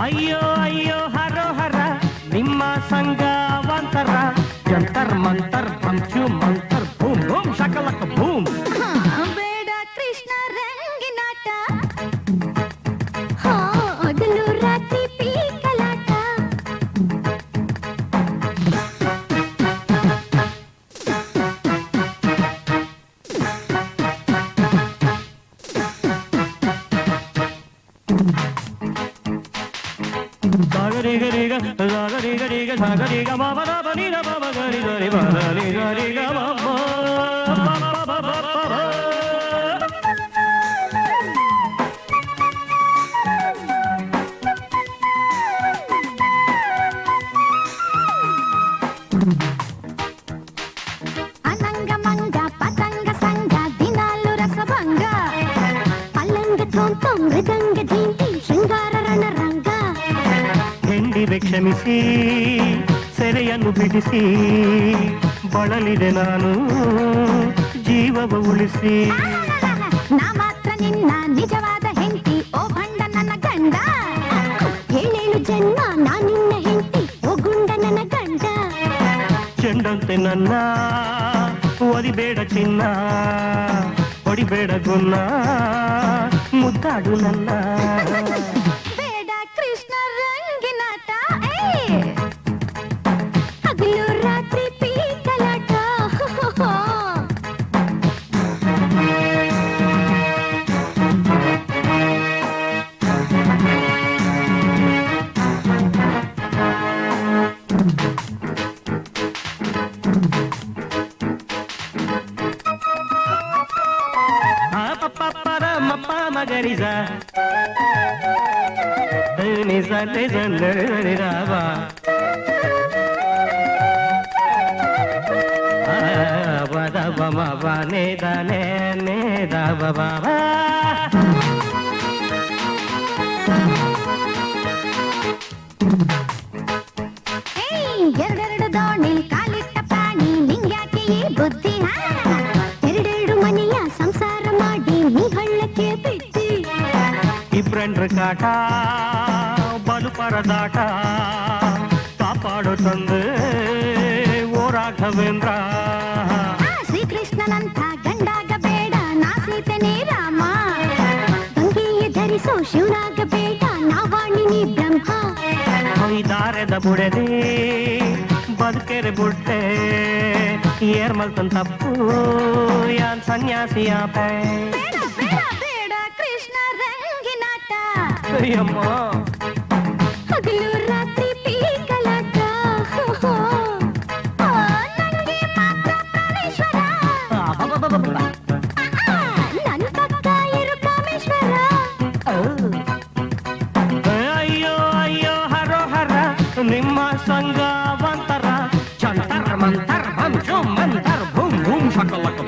ಅಯ್ಯೋ ಅಯ್ಯೋ ಹರೋ ಹರ ನಿಮ್ಮ ಸಂಗ ಅವಾಂತರ ಜಂತರ್ ಮಂತರ್ ಪಂಚು ಮಂತರ್ ಭೂಮ್ ಭೂಮ್ ಶಕಲಕ ಭೂಮ್ ಬೇಡ ಕೃಷ್ಣ ರಂಗಿನಾಟ ಹಗಲು ರಾತ್ರಿ ಪೀಕಲಾಟ ಸಾಗರಿಗರಿಗ ಸಾಗರಿಗರಿಗ ಸಾಗರಿಗ ಮಾಮನ ಬನಿರ ಮಮ ಗರಿ ಗರಿ ಬರಲಿ ಗರಿಗ ಮಮ್ಮ ಅನಂಗ ಮಂಗ ಪತಂಗ ಸಂಗ ದಿನಾಲು ರಸಭಂಗ ಪಲ್ಲಂಗ ತೋಂತ ಮೃದಂಗ ಧೀಂತಿ ಶೃಂಗಾರ ರಣರಂಗ ಹೆಂಡಿವೆ ಕ್ಷಮಿಸಿ ಸೆರೆಯನ್ನು ಬಿಡಿಸಿ ಬಳಲಿದೆ ನಾನು ಜೀವವ ಉಳಿಸಿ ನಾ ಮಾತ್ರ ನಿನ್ನ ನಿಜವಾದ ಹೆಂಡತಿ ಓ ಭಂಡ ನನ್ನ ಗಂಡ ಏಳೇಳು ಜನ್ಮ ನಾ ನಿನ್ನ ಹೆಂಡತಿ ಓ ಗುಂಡ ನನ್ನ ಗಂಡ ಚೆಂಡಂತೆ ನನ್ನ ಒದಿಬೇಡ ಚಿನ್ನ ಹೊಡಿಬೇಡ ಗುನ್ನ ಮುದ್ದಾಡು ನನ್ನ ಬೇಡ ಕೃಷ್ಣ ರಂಗಿನಾಟ ಹಗಲು ರಾತ್ರಿ ಪೀಕಲಾಟ ಪರ ಮಪ್ಪ ಮಗರಿಸ ನಿಸ ನಿಜ ವದ ಬಮ ಬನೆ ದನೆ ನೇ ದಬ ಬಾಬಾ ಎರಡೆರಡು ದೋಣಿಲ್ ಕಾಲಿಟ್ಟ ಪ್ರಾಣಿ ನಿಂಗ್ಯಾಕೆ ಈ ಬುದ್ಧಿ ಎರಡೆರಡು ಮನೆಯ ಸಂಸಾರ ಮಾಡಿ ನೀ ಹಳ್ಳಕ್ಕೆ ಬಿಟ್ಟಿ ಇಬ್ರಂಡ್ರ ಕಾಟ ಬಲು ಪರದಾಟ ಕಾಪಾಡು ತಂದೆ ಓ ರಾಘವೇಂದ್ರ ಶ್ರೀಕೃಷ್ಣನಂಥ ಗಂಡಾಗ ಬೇಡ ನಾ ಸೀತೆನೇ ರಾಮ ಗಂಗೆಯ ಧರಿಸೋ ಶಿವನಾಗ ಬೇಡ ನಾವಾಣಿ ನೀ ಬ್ರಹ್ಮ ದಾರದ ಬುಡದೆ ಬದುಕೆರೆ ಬುಟ್ಟೆ ಏರ್ಮಲ್ತನ್ ತಪ್ಪು ಯಾನ್ ಸನ್ಯಾಸಿಯಾಪೆ ಬೇಡ ಬೇಡ ಬೇಡ ಕೃಷ್ಣ ರಂಗಿನಾಟ ಅಯ್ಯಮ್ಮ ಹಗಲು ರಾತ್ರಿ ಪೀಕಲಾಟ ನಂಗೆ ಮಾತ್ರ ಪ್ರಾಣೇಶ್ವರ ನನ್ನ ಪಕ್ಕ ಇರು ಕಾಮೇಶ್ವರ ಅಯ್ಯೋ ಅಯ್ಯೋ ಹರೋ ಹರ ನಿಮ್ಮ ಸಂಗ ಅವಾಂತರ ಜಂತರ್ ಮಂತರ್ ಭಂ ಮಂತರ್ ಭೂಮ್ ಭೂಮ್ ಶಕಲಕ